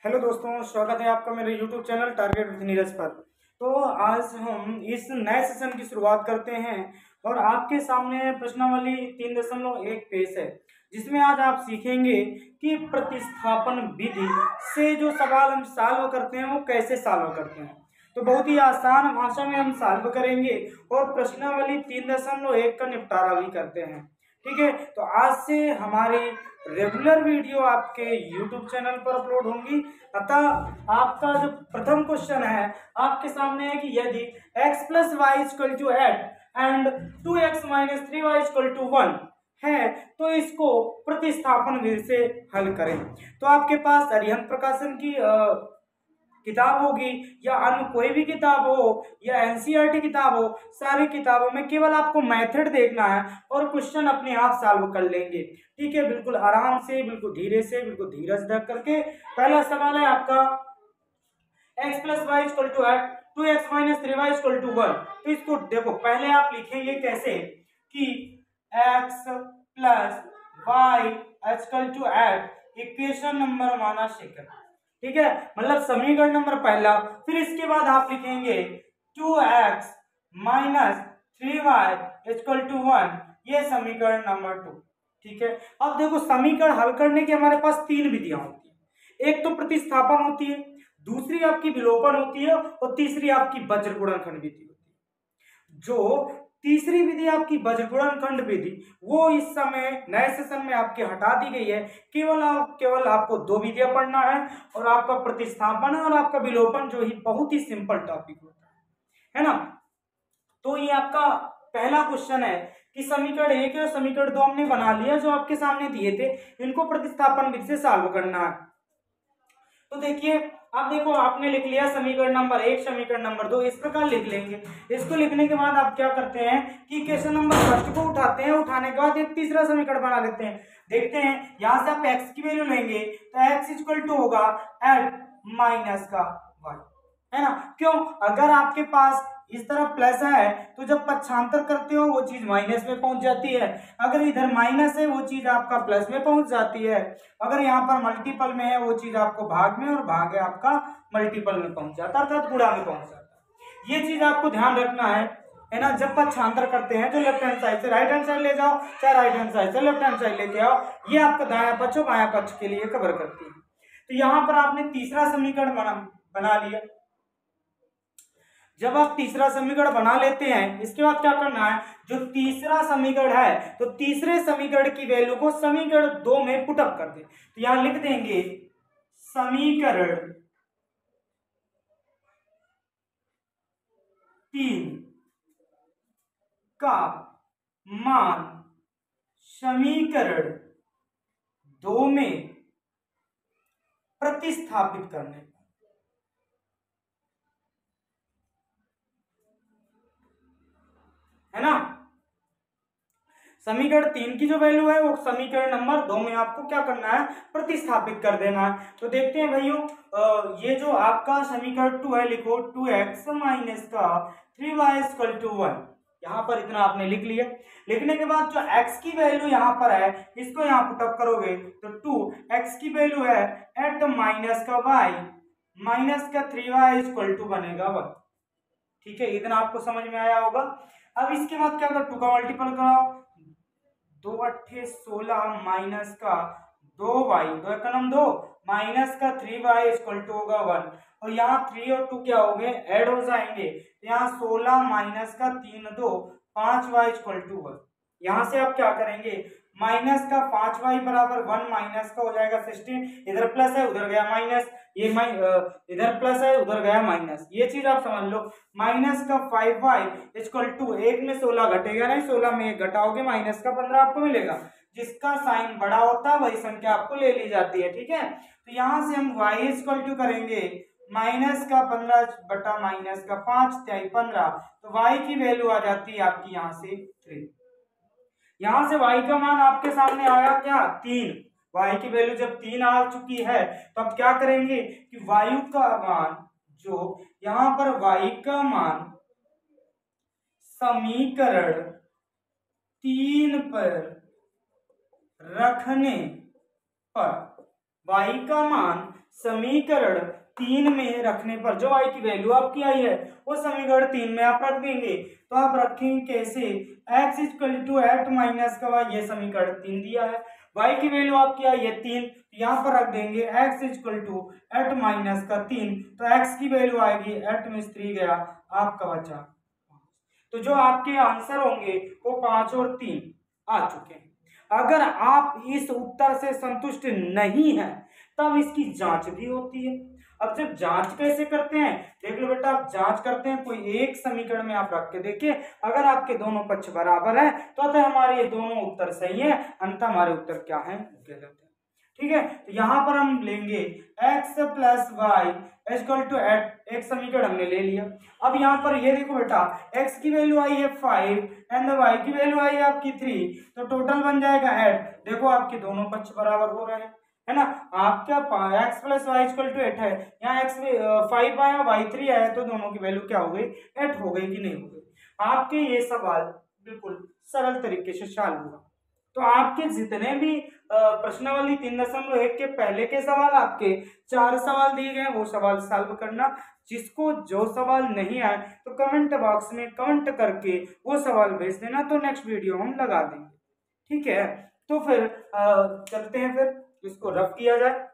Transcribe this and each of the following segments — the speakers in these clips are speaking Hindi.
हेलो दोस्तों, स्वागत है आपका मेरे YouTube channel target with Neeraj पर। तो आज हम इस नए सेशन की शुरुआत करते हैं और आपके सामने प्रश्नावली 3.1 पेश है, जिसमें आज आप सीखेंगे कि प्रतिस्थापन विधि से जो सवाल हम सॉल्व करते हैं वो कैसे सॉल्व करते हैं। तो बहुत ही आसान भाषा में हम सॉल्व करेंगे और प्रश्नावली 3.1 का निपटारा भी करते हैं। ठीक है, तो आज से हमारी रेगुलर वीडियो आपके YouTube चैनल पर अपलोड होंगी। अतः आपका जो प्रथम क्वेश्चन है आपके सामने है कि यदि x + y = 8 and 2x - 3y = 1 है तो इसको प्रतिस्थापन विधि से हल करें। तो आपके पास अरिहंत प्रकाशन की किताब होगी या अन्य कोई भी किताब हो या एनसीईआरटी किताब हो, सारी किताबों में केवल आपको मेथड देखना है और क्वेश्चन अपने आप सॉल्व कर लेंगे। ठीक है, बिल्कुल आराम से, बिल्कुल धीरे से, बिल्कुल धीरज रख करके। पहला सवाल है आपका x + y = 8 2x - 3y = 1। तो इसको देखो, पहले आप लिखेंगे कैसे कि x + y = 8 इक्वेशन नंबर माना सेकंड। ठीक है, मतलब समीकरण नंबर पहला। फिर इसके बाद आप लिखेंगे 2x - 3y = 1, ये समीकरण नंबर 2। ठीक है, अब देखो समीकरण हल करने की हमारे पास तीन विधियां होती है। एक तो प्रतिस्थापन होती है, दूसरी आपकी विलोपन होती है और तीसरी आपकी वज्र गुणनखंड विधि होती है। जो तीसरी विधि आपकी वज्र गुणनखंड विधि वो इस समय नए सेशन में आपके हटा दी गई है। केवल आपको दो विधियां पढ़ना है और आपका प्रतिस्थापन और आपका विलोपन जो ही बहुत ही सिंपल टॉपिक होता है ना। तो ये आपका पहला क्वेश्चन है कि समीकरण 1 और समीकरण 2 हमने बना लिया, जो आपके सामने दिए थे, इनको प्रतिस्थापन विधि से सॉल्व करना है। तो देखिए, अब देखो आपने लिख लिया समीकरण नंबर 1, समीकरण नंबर 2, इस प्रकार लिख लेंगे। इसको लिखने के बाद आप क्या करते हैं कि इक्वेशन नंबर फर्स्ट को उठाते हैं, उठाने के बाद एक तीसरा समीकरण बना लेते हैं। देखते हैं, यहां से आप x की वैल्यू लेंगे तो x = होगा 8 माइनस का y, है ना। क्यों? अगर आपके पास इस तरफ प्लस है तो जब पक्षांतर करते हो वो चीज माइनस में पहुंच जाती है, अगर इधर माइनस है वो चीज आपका प्लस में पहुंच जाती है, अगर यहाँ पर मल्टीपल में है वो चीज आपको भाग में, और भाग है आपका मल्टीपल में पहुंच जाता है, अर्थात गुणा में पहुंच जाता है। ये चीज आपको ध्यान रखना है ना। जब पक्षांतर करते हैं तो लेफ्ट हैंड साइड से राइट हैंड साइड ले जाओ, चाहे राइट हैंड साइड से लेफ्ट हैंड साइड लेके आओ, ये आपका दायां पक्ष और बायां पक्ष के लिए कवर करती है। तो यहाँ पर आपने तीसरा समीकरण बना लिया। जब आप तीसरा समीकरण बना लेते हैं, इसके बाद क्या करना है, जो तीसरा समीकरण है तो तीसरे समीकरण की वैल्यू को समीकरण 2 में पुटअप कर दे। तो यहां लिख देंगे समीकरण 3 का मान समीकरण 2 में प्रतिस्थापित करने, है ना। समीकरण 3 की जो वैल्यू है वो समीकरण नंबर 2 में आपको क्या करना है, प्रतिस्थापित कर देना है। तो देखते हैं भाइयों, ये जो आपका समीकरण 2 है, लिखो 2x - 3y = 1। यहाँ पर इतना आपने लिख लिया। लिखने के बाद जो x की वैल्यू यहाँ पर है इसको यहाँ पुटअप करोगे तो 2x की वैल्यू है 8 माइनस का y माइनस का 3y = बनेगा 1। ठीक है, इतना आपको समझ में आया होगा। अब इसके बाद क्या कर, 2 का मल्टीपल कराओ, 2 8 16 माइनस का 2y, 2 1 2 माइनस का 3y = होगा 1, और यहाँ 3 और 2 क्या हो गए, ऐड हो जाएंगे। यहाँ 16 माइनस का 3 2 5y = 1। यहाँ से आप क्या करेंगे, माइनस का 5y बराबर 1 माइनस का हो जाएगा 16, इधर प्लस है उधर गया माइनस, ये इधर प्लस है उधर गया माइनस, ये चीज आप समझ लो। माइनस का 5y = 1 में 16 घटेगा नहीं, 16 में 1 घटाओगे माइनस का 15 आपको मिलेगा। जिसका साइन बड़ा होता है वही संख्या आपको ले ली जाती है। ठीक है, तो यहां से हम y = करेंगे माइनस का 15 बटा माइनस का 5 = 15, तो y की वैल्यू आ जाती है आपकी यहाँ से 3। यहां से y का मान आपके सामने आया क्या, 3। y की वैल्यू जब 3 आ चुकी है तो अब क्या करेंगे कि वायु का मान, जो यहां पर y का मान समीकरण 3 पर रखने पर, y का मान समीकरण 3 में रखने पर जो y की वैल्यू आपकी आई है वो समीकरण 3 में आप रख देंगे। तो आप रखेंगे कैसे, x equal to eight minus का y, ये समीकरण 3 दिया है, y की वैल्यू आपकी आई है 3, यहाँ पर रख देंगे x equal to eight minus का 3, तो x की वैल्यू आएगी एट में 3 गया आपका बचा। तो जो आपके आंसर होंगे वो 5 और 3 आ चुके हैं। अगर आप इस उत्तर से संतुष्ट नहीं है तब इसकी जांच भी होती है। अब जब जांच कैसे करते हैं देख लो बेटा, आप जांच करते हैं कोई एक समीकरण में आप रख के देखिए, अगर आपके दोनों पक्ष बराबर है तो अतः हमारे ये दोनों उत्तर सही है, अन्यथा हमारे उत्तर क्या है, गलत है। ठीक है, तो यहाँ पर हम लेंगे x plus y equal to eight, एक समीकरण हमने ले लिया। अब यहाँ पर ये देखो बेटा, x की वैल्यू आई है 5 एंड y की वैल्यू आई है आपकी 3, तो टोटल बन जाएगा 8। देखो आपके दोनों पक्ष बराबर हो रहे हैं, है ना। आपका x plus y equal to 8 है, यहाँ x 5 आया y 3 आया, तो दोनों की वैल्यू क्या हो गई, 8 हो गई कि नहीं हो गई। आपके ये सवाल बिल्कुल सरल तरीके से सॉल्व हुआ। तो आपके जितने भी प्रश्नावली 3.1 के पहले के सवाल, आपके 4 सवाल दिए गए वो सवाल सॉल्व करना। जिसको जो सवाल नहीं आए तो कमेंट बॉक्स में कमेंट करके वो सवाल भेज देना, तो नेक्स्ट वीडियो हम लगा देंगे। ठीक है, तो फिर चलते हैं, फिर इसको रफ किया जाए।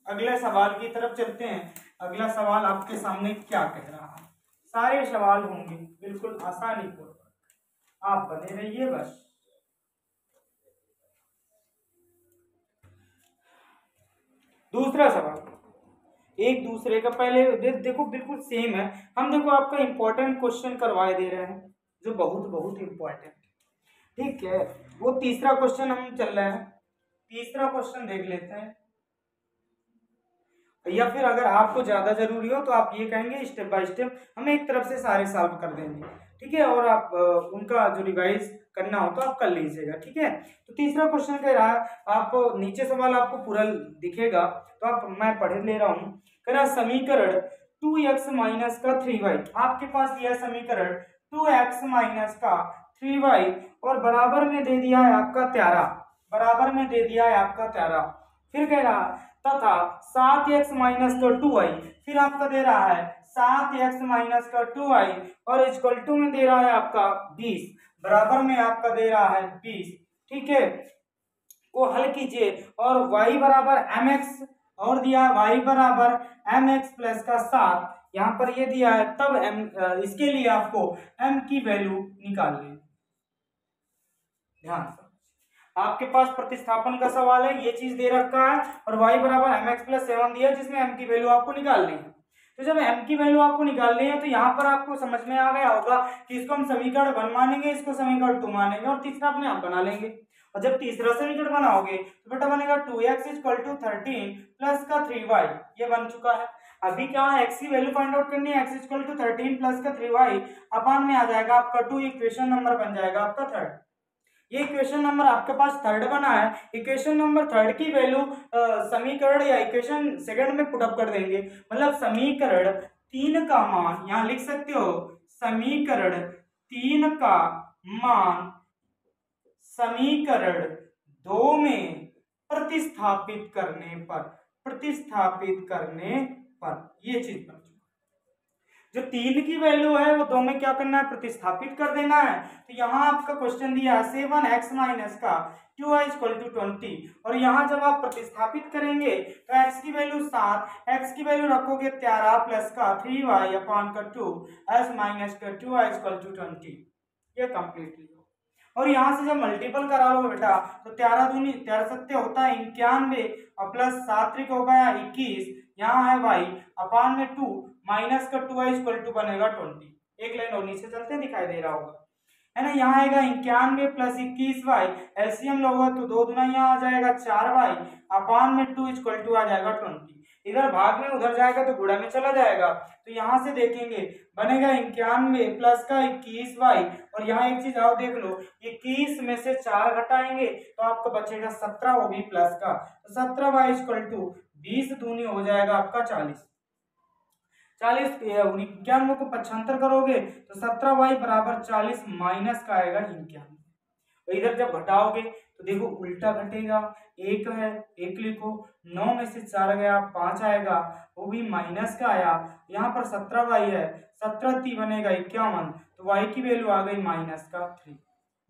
अगले सवाल की तरफ चलते हैं। अगला सवाल आपके सामने क्या कह रहा है, सारे सवाल होंगे बिल्कुल आसानी पूर्वक, आप बने रहिए बस। दूसरा सवाल एक दूसरे का पहले देखो बिल्कुल सेम है। हम देखो आपका इंपॉर्टेंट क्वेश्चन करवाए दे रहे हैं जो बहुत बहुत इंपॉर्टेंट, ठीक है। वो तीसरा क्वेश्चन हम चल रहे हैं, तीसरा क्वेश्चन देख लेते हैं, या फिर अगर आपको ज्यादा जरूरी हो तो आप ये कहेंगे स्टेप बाय स्टेप हम एक तरफ से सारे सॉल्व कर देंगे, ठीक है। और आप उनका जो रिवाइज करना हो तो आप कर लीजिएगा, ठीक है। तो तीसरा क्वेश्चन कह रहा है, आप नीचे सवाल आपको पूरा दिखेगा तो आप, मैं पढ़ ले रहा हूँ। कह रहा समीकरण 2x माइनस का 3y, आपके पास यह समीकरण 2x माइनस का 3y और बराबर में दे दिया है आपका 13, बराबर में दे दिया है आपका 13। फिर कह रहा तथा 7x माइनस का 2y, फिर आपका दे रहा है 7x माइनस का 2y और इक्वल टू में दे रहा है आपका 20, बराबर में आपका दे रहा है 20, ठीक है। को हल कीजिए और y बराबर mx और दिया y बराबर mx प्लस का 7, यहाँ पर ये दिया है, तब m, इसके लिए आपको m की वैल्यू निकालनी। ध्यान से, आपके पास प्रतिस्थापन का सवाल है, ये चीज दे रखा है और y बराबर mx प्लस 7 दिया जिसमें m की वैल्यू आपको निकालनी है। तो जब m की वैल्यू आपको निकालनी है तो यहाँ पर आपको समझ में आ गया होगा कि इसको हम समीकरण 1 मानेंगे, इसको समीकरण 2 मानेंगे और तीसरा अपने आप बना लेंगे। और जब तीसरा समीकरण बनाओगे तो बेटा बनेगा 2x इक्वल टू 13 प्लस का 3y, ये बन चुका है। अभी क्या है, x की वैल्यू फाइंड आउट करनी है, x इक्वल टू 13 प्लस का 3y अपान में आ जाएगा आपका 2, इक्वेशन नंबर बन जाएगा आपका थर्ड। ये इक्वेशन नंबर आपके पास थर्ड बना है, इक्वेशन नंबर थर्ड की वैल्यू समीकरण या इक्वेशन सेकंड में पुट अप कर देंगे, मतलब समीकरण 3 का मान यहाँ लिख सकते हो, समीकरण 3 का मान समीकरण 2 में प्रतिस्थापित करने पर, प्रतिस्थापित करने पर ये चीज बन चुकी। जो 3 की वैल्यू है वो 2 में क्या करना है, प्रतिस्थापित कर देना है। तो यहाँ आपका क्वेश्चन दिया 7x माइनस का 2y इक्वल टू 20, और यहाँ जब आप प्रतिस्थापित करेंगे तो x की वैल्यू 7, x की वैल्यू रखोगे 13 प्लस का 3y अपान का 2 s माइनस का 2y इक्वल टू 20, ये कंप्लीटली। और यहाँ से जब मल्टीपल करा लो बेटा तो 13 दूनी 13 सत्ते होता है 91 और प्लस 7 त्रिक हो गया 21, यहाँ है y अपान में 2 माइनस का 2y इक्वल टू बनेगा 20। एक लाइन और नीचे चलते दिखाई दे रहा होगा, है ना। यहाँ आएगा 91 प्लस 21y, एलसीएम लोगे तो 2 दुना यहाँ आ जाएगा 4y अपान में 2 इक्वल टू आ जाएगा 20। इधर भाग में उधर जाएगा तो गुणा में चला जाएगा, तो यहाँ से देखेंगे बनेगा 91 प्लस का 21y, और यहाँ एक चीज और देख लो, 21 में से 4 घटाएंगे तो आपको बचेगा 17, वो भी प्लस का, तो 17y इक्वल टू 20 दूनी हो जाएगा आपका 40। 91 को 75 करोगे तो 17y बराबर 40 माइनस का आएगा 91। तो इधर जब घटाओगे तो देखो उल्टा घटेगा, 1 है 1 लिखो, 9 में से 4 गया 5 आएगा, वो भी माइनस का आया। यहाँ पर 17y है, 17 3 बनेगा 51, तो y की वैल्यू आ गई -3।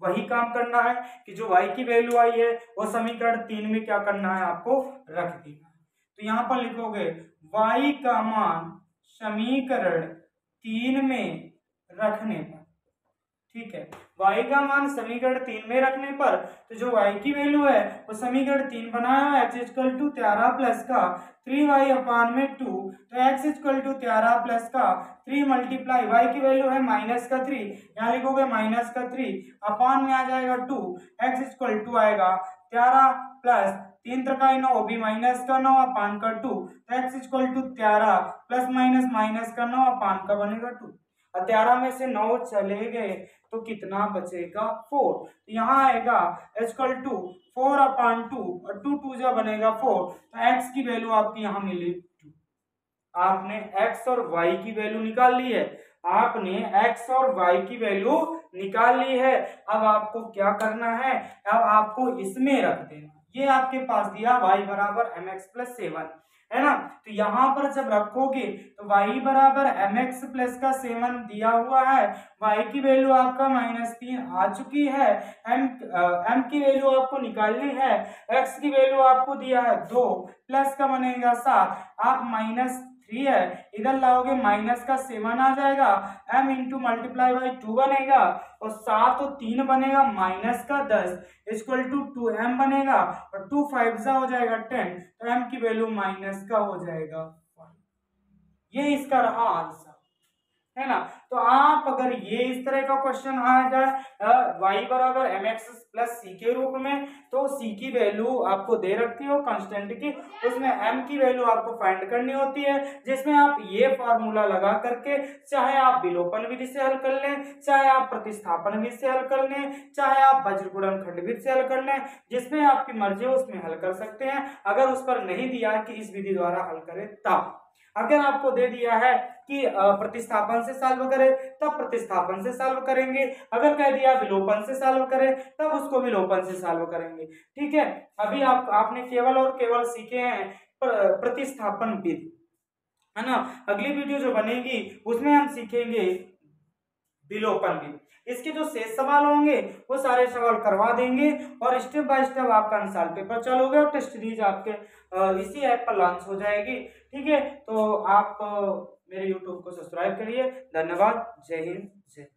वही काम करना है कि जो y की वैल्यू आई है वो समीकरण 3 में क्या करना है, आपको रख देना है। तो यहाँ पर लिखोगे y का मान समीकरण 3 में रखने पर, ठीक है, y का मान समीकरण 3 में रखने पर, तो जो y की वैल्यू है वो समीकरण 3 बनाया है, x इक्वल टू 13 प्लस का 3y अपान में 2, तो x इक्वल टू 13 प्लस का 3 मल्टीप्लाई y की वैल्यू है -3, यहाँ लिखोगे -3 अपान में आ जाएगा 2, x इक्वल टू आएगा 13 प्लस 3 त्रिकाई 9 भी -9 अपान का 2, तो x equal to 13 plus minus का 9 अपान का बनेगा 2। 13 में से 9 चले गए तो कितना बचेगा 4, तो यहाँ आएगा इक्वल टू 4 अपान 2 और 2 2 जा बनेगा 4, तो x की वैल्यू आपकी यहाँ मिली 2। आपने x और y की वैल्यू निकाल ली है, आपने x और y की वैल्यू निकाल ली है। अब आपको क्या करना है, अब आपको इसमें रख देना, ये आपके पास दिया y बराबर mx प्लस 7 है ना, तो यहाँ पर जब रखोगे तो y बराबर mx प्लस का 7 दिया हुआ है, y की वैल्यू आपका -3 आ चुकी है, m की वैल्यू आपको निकालनी है, x की वैल्यू आपको दिया है 2, प्लस का बनेगा 7, आप -3 है इधर लाओगे माइनस का 7 आ जाएगा, m इंटू मल्टीप्लाई बाई 2 बनेगा, और 7 और 3 बनेगा -10 इक्वल टू 2m बनेगा, और 2 5 जा हो जाएगा 10, तो m की वैल्यू माइनस का हो जाएगा 1। ये इसका रहा आंसर, है ना। तो आप अगर ये इस तरह का क्वेश्चन आ जाए y बराबर mx प्लस c के रूप में, तो c की वैल्यू आपको दे रखती हो कांस्टेंट की, उसमें m की वैल्यू आपको फाइंड करनी होती है, जिसमें आप ये फार्मूला लगा करके चाहे आप विलोपन विधि से हल कर लें, चाहे आप प्रतिस्थापन विधि से हल कर लें, चाहे आप वज्र गुणनखंड विधि से हल कर लें, जिसमें आपकी मर्जी है उसमें हल कर सकते हैं। अगर उस पर नहीं दिया है कि इस विधि द्वारा हल करें तब, अगर आपको दे दिया है कि प्रतिस्थापन से सॉल्व करें तब प्रतिस्थापन से सॉल्व करेंगे, अगर कह दिया विलोपन से सॉल्व करें तब उसको विलोपन से सॉल्व करेंगे, ठीक है। अभी आपने केवल और केवल सीखे हैं प्रतिस्थापन विधि, है ना। अगली वीडियो जो बनेगी उसमें हम सीखेंगे विलोपन विधि। इसके जो शेष सवाल होंगे वो सारे सवाल करवा देंगे, और स्टेप बाय स्टेप आपका अंसाल पेपर चलोगे और टेस्ट सीरीज आपके इसी ऐप पर लॉन्च हो जाएगी, ठीक है। तो आप मेरे YouTube को सब्सक्राइब करिए। धन्यवाद। जय हिंद, जय